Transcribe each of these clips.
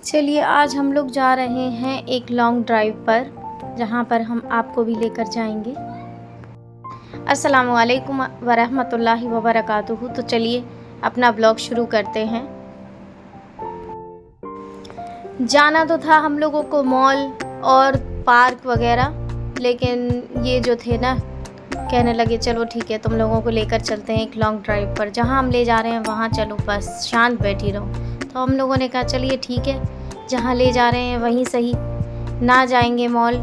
चलिए आज हम लोग जा रहे हैं एक लॉन्ग ड्राइव पर, जहाँ पर हम आपको भी लेकर जाएंगे। अस्सलामु अलैकुम वरहमतुल्लाहि वबरकातुहू। तो चलिए अपना ब्लॉग शुरू करते हैं। जाना तो था हम लोगों को मॉल और पार्क वगैरह, लेकिन ये जो थे ना कहने लगे चलो ठीक है तुम लोगों को लेकर चलते हैं एक लॉन्ग ड्राइव पर, जहाँ हम ले जा रहे हैं वहाँ चलो, बस शांत बैठी रहो। तो हम लोगों ने कहा चलिए ठीक है, जहाँ ले जा रहे हैं वहीं सही, ना जाएंगे मॉल।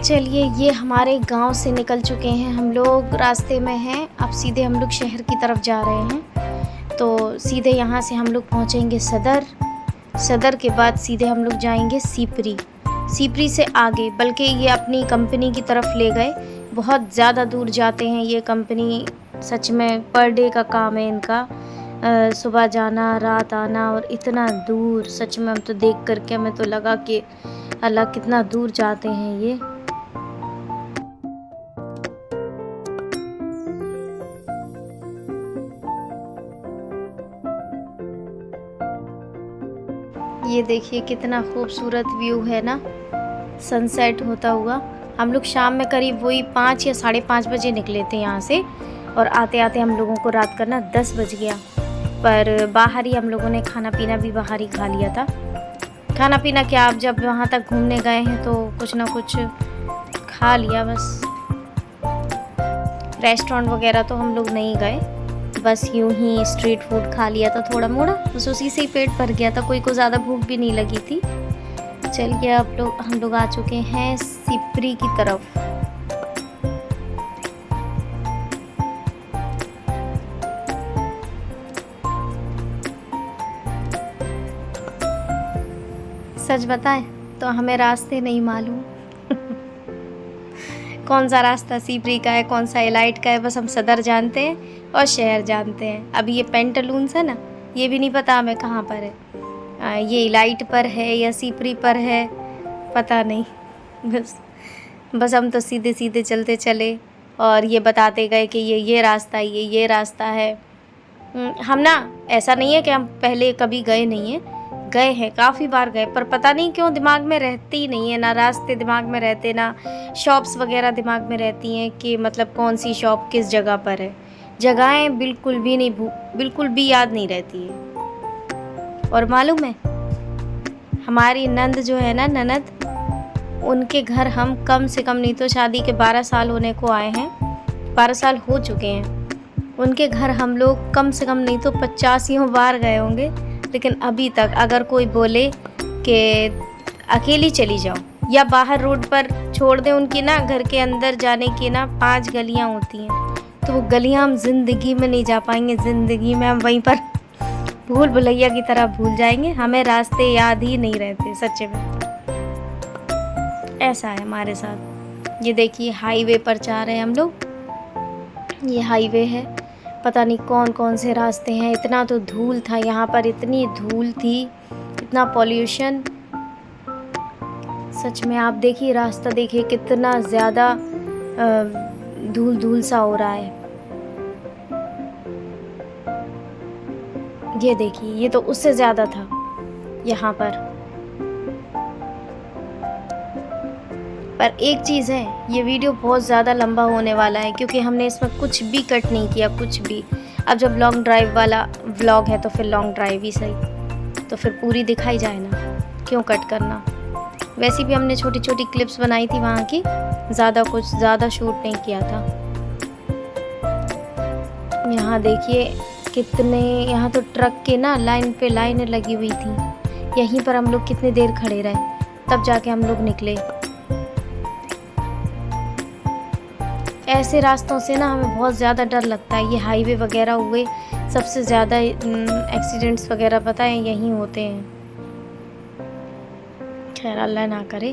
चलिए ये हमारे गांव से निकल चुके हैं हम लोग, रास्ते में हैं। अब सीधे हम लोग शहर की तरफ जा रहे हैं। तो सीधे यहाँ से हम लोग पहुँचेंगे सदर के बाद सीधे हम लोग जाएंगे सीपरी से आगे, बल्कि ये अपनी कंपनी की तरफ ले गए। बहुत ज़्यादा दूर जाते हैं ये कंपनी, सच में पर डे का काम है इनका, सुबह जाना रात आना, और इतना दूर सच में हम तो देख करके हमें तो लगा कि अल्लाह कितना दूर जाते हैं ये देखिए कितना खूबसूरत व्यू है ना, सनसेट होता हुआ। हम लोग शाम में करीब वही 5 या 5:30 बजे निकले थे यहाँ से, और आते आते हम लोगों को रात का ना 10 बज गया। पर बाहर ही हम लोगों ने खाना पीना भी बाहर ही खा लिया था। खाना पीना क्या, आप जब वहाँ तक घूमने गए हैं तो कुछ ना कुछ खा लिया बस। रेस्टोरेंट वगैरह तो हम लोग नहीं गए, बस यूं ही स्ट्रीट फूड खा लिया था थोड़ा मोड़ा, बस उसी से ही पेट भर गया था, कोई को ज़्यादा भूख भी नहीं लगी थी। चलिए अब हम लोग आ चुके हैं सीपरी की तरफ। सच बताएं तो हमें रास्ते नहीं मालूम कौन सा रास्ता सीपरी का है, कौन सा एलाइट का है, बस हम सदर जानते हैं और शहर जानते हैं। अब ये पेंटालून्स है ना, ये भी नहीं पता हमें कहाँ पर है, ये एलाइट पर है या सीपरी पर है, पता नहीं। बस हम तो सीधे सीधे चलते चले और ये बताते गए कि ये रास्ता, ये रास्ता है। हम ना, ऐसा नहीं है कि हम पहले कभी गए नहीं हैं, गए हैं, काफ़ी बार गए, पर पता नहीं क्यों दिमाग में रहती ही नहीं है, ना रास्ते दिमाग में रहते, ना शॉप्स वगैरह दिमाग में रहती हैं कि मतलब कौन सी शॉप किस जगह पर है। जगहें बिल्कुल भी याद नहीं रहती है। और मालूम है हमारी नंद जो है ना, ननद, उनके घर हम कम से कम नहीं तो शादी के 12 साल होने को आए हैं, 12 साल हो चुके हैं। उनके घर हम लोग कम से कम नहीं तो 85 बार गए होंगे, लेकिन अभी तक अगर कोई बोले कि अकेली चली जाओ या बाहर रोड पर छोड़ दें, उनकी ना घर के अंदर जाने की ना 5 गलियां होती हैं, तो वो गलियां हम ज़िंदगी में नहीं जा पाएंगे। ज़िंदगी में हम वहीं पर भूल भुलैया की तरह भूल जाएंगे, हमें रास्ते याद ही नहीं रहते सच में। ऐसा है हमारे साथ। ये देखिए हाईवे पर जा रहे हैं हम लोग, ये हाईवे है, पता नहीं कौन कौन से रास्ते हैं। इतना तो धूल था यहाँ पर, इतनी धूल थी, इतना पॉल्यूशन, सच में। आप देखिए रास्ता देखिए कितना ज़्यादा धूल धूल सा हो रहा है। ये देखिए ये तो उससे ज़्यादा था यहाँ पर एक चीज़ है, ये वीडियो बहुत ज़्यादा लंबा होने वाला है क्योंकि हमने इसमें कुछ भी कट नहीं किया, कुछ भी। अब जब लॉन्ग ड्राइव वाला व्लॉग है तो फिर लॉन्ग ड्राइव ही सही, तो फिर पूरी दिखाई जाए ना, क्यों कट करना। वैसे भी हमने छोटी छोटी क्लिप्स बनाई थी वहाँ की, ज़्यादा शूट नहीं किया था। यहाँ देखिए कितने, यहाँ तो ट्रक के ना लाइन पे लाइनें लगी हुई थी। यहीं पर हम लोग कितनी देर खड़े रहे, तब जाके हम लोग निकले। ऐसे रास्तों से ना हमें बहुत ज़्यादा डर लगता है। ये हाईवे वगैरह हुए, सबसे ज़्यादा एक्सीडेंट्स वगैरह पता है यहीं होते हैं। खैर अल्लाह ना करे।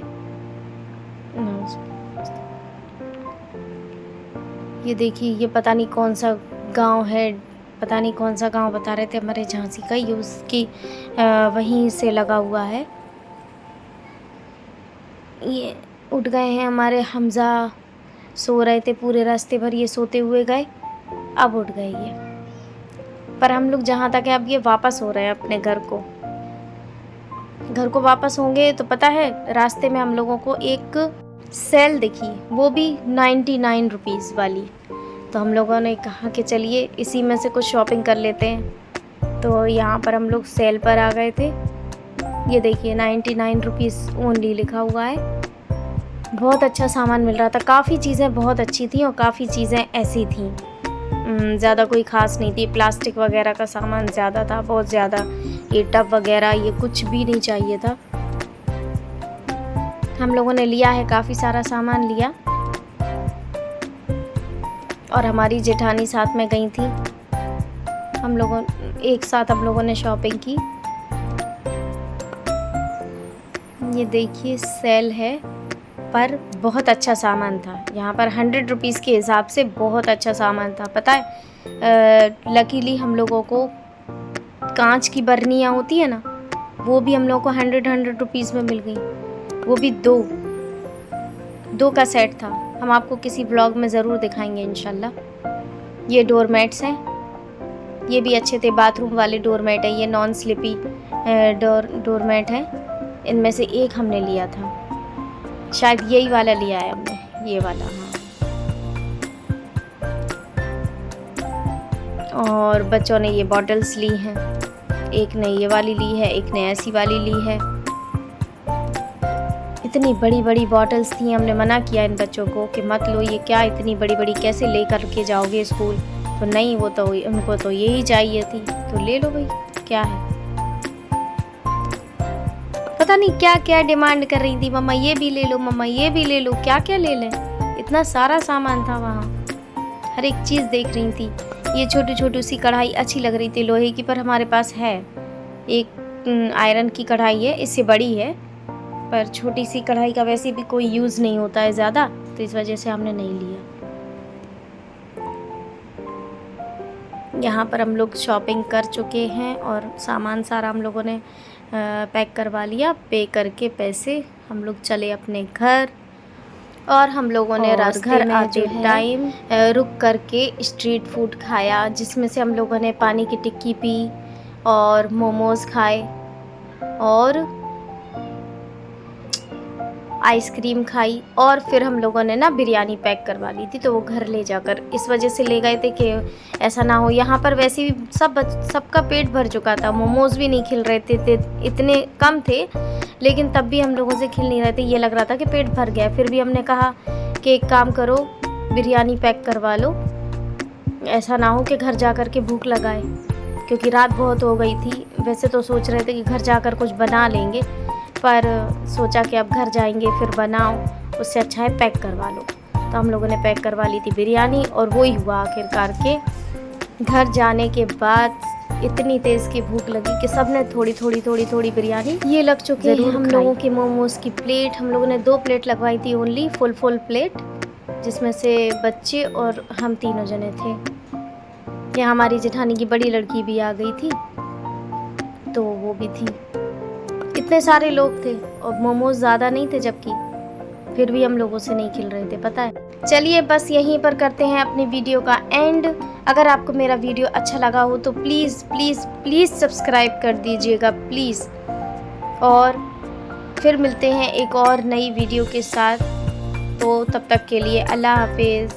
ये देखिए ये पता नहीं कौन सा गांव है, पता नहीं कौन सा गांव बता रहे थे हमारे झांसी का, ये उसकी वहीं से लगा हुआ है। ये उठ गए हैं हमारे हमज़ा, सो रहे थे पूरे रास्ते भर, ये सोते हुए गए, अब उठ गए ये। पर हम लोग जहाँ तक है अब ये वापस हो रहे हैं अपने घर को वापस होंगे तो पता है रास्ते में हम लोगों को एक सेल दिखी, वो भी 99 रुपीज़ वाली। तो हम लोगों ने कहा कि चलिए इसी में से कुछ शॉपिंग कर लेते हैं। तो यहाँ पर हम लोग सेल पर आ गए थे। ये देखिए 99 रुपीज़ ओनली लिखा हुआ है। बहुत अच्छा सामान मिल रहा था, काफ़ी चीज़ें बहुत अच्छी थी और काफ़ी चीज़ें ऐसी थी ज़्यादा कोई ख़ास नहीं थी। प्लास्टिक वगैरह का सामान ज़्यादा था, बहुत ज़्यादा। ये टब वगैरह ये कुछ भी नहीं चाहिए था। हम लोगों ने लिया है, काफ़ी सारा सामान लिया और हमारी जेठानी साथ में गई थी। हम लोगों एक साथ हम लोगों ने शॉपिंग की। ये देखिए सेल है पर बहुत अच्छा सामान था। यहाँ पर 100 रुपीज़ के हिसाब से बहुत अच्छा सामान था। पता है लकीली हम लोगों को कांच की बर्नियाँ होती है ना, वो भी हम लोगों को 100 रुपीज़ में मिल गई। वो भी दो का सेट था। हम आपको किसी ब्लॉग में ज़रूर दिखाएंगे इंशाल्लाह। ये डोरमैट्स हैं, ये भी अच्छे थे। बाथरूम वाले डोरमैट है, ये नॉन स्लिपी डोरमैट है। इनमें से एक हमने लिया था, शायद यही वाला लिया है हमने, ये वाला। हाँ, और बच्चों ने ये बॉटल्स ली हैं, एक ने ये वाली ली है, एक ने ऐसी वाली ली है। इतनी बड़ी बड़ी बॉटल्स थी। हमने मना किया इन बच्चों को कि मत लो, ये क्या इतनी बड़ी बड़ी कैसे ले कर के जाओगे स्कूल। तो नहीं, वो तो उनको तो यही चाहिए थी, तो ले लो भाई, क्या है। पता नहीं क्या क्या डिमांड कर रही थी, मम्मा ये भी ले लो, मम्मा ये भी ले लो, क्या क्या ले लें। इतना सारा सामान था वहाँ, हर एक चीज़ देख रही थी। ये छोटी छोटी सी कढ़ाई अच्छी लग रही थी लोहे की, पर हमारे पास है एक आयरन की कढ़ाई है, इससे बड़ी है, पर छोटी सी कढ़ाई का वैसे भी कोई यूज़ नहीं होता है ज़्यादा, तो इस वजह से हमने नहीं लिया। यहाँ पर हम लोग शॉपिंग कर चुके हैं और सामान सारा हम लोगों ने पैक करवा लिया। पे करके पैसे हम लोग चले अपने घर। और हम लोगों ने रास्ते में आते टाइम रुक करके स्ट्रीट फूड खाया, जिसमें से हम लोगों ने पानी की टिक्की पी और मोमोज़ खाए और आइसक्रीम खाई। और फिर हम लोगों ने ना बिरयानी पैक करवा ली थी, तो वो घर ले जाकर इस वजह से ले गए थे कि ऐसा ना हो। यहाँ पर वैसे भी सबका पेट भर चुका था, मोमोज़ भी नहीं खिल रहे थे, इतने कम थे, लेकिन तब भी हम लोगों से खिल नहीं रहे थे। ये लग रहा था कि पेट भर गया। फिर भी हमने कहा कि एक काम करो, बिरयानी पैक करवा लो, ऐसा ना हो कि घर जा कर के भूख लगाए, क्योंकि रात बहुत हो गई थी। वैसे तो सोच रहे थे कि घर जाकर कुछ बना लेंगे, पर सोचा कि अब घर जाएंगे फिर बनाओ, उससे अच्छा है पैक करवा लो। तो हम लोगों ने पैक करवा ली थी बिरयानी, और वही हुआ आखिरकार के घर जाने के बाद इतनी तेज़ की भूख लगी कि सब ने थोड़ी बिरयानी ये लग चुकी है। हम लोगों की मोमोज़ की प्लेट, हम लोगों ने 2 प्लेट लगवाई थी ओनली, फुल प्लेट, जिसमें से बच्चे और हम तीनों जने थे। यहाँ हमारी जेठानी की बड़ी लड़की भी आ गई थी, तो वो भी थी। इतने सारे लोग थे और मोमोज ज़्यादा नहीं थे, जबकि फिर भी हम लोगों से नहीं खिल रहे थे, पता है। चलिए बस यहीं पर करते हैं अपनी वीडियो का एंड। अगर आपको मेरा वीडियो अच्छा लगा हो तो प्लीज़ प्लीज़ प्लीज़ सब्सक्राइब कर दीजिएगा प्लीज़। और फिर मिलते हैं एक और नई वीडियो के साथ, तो तब तक के लिए अल्लाह हाफिज़।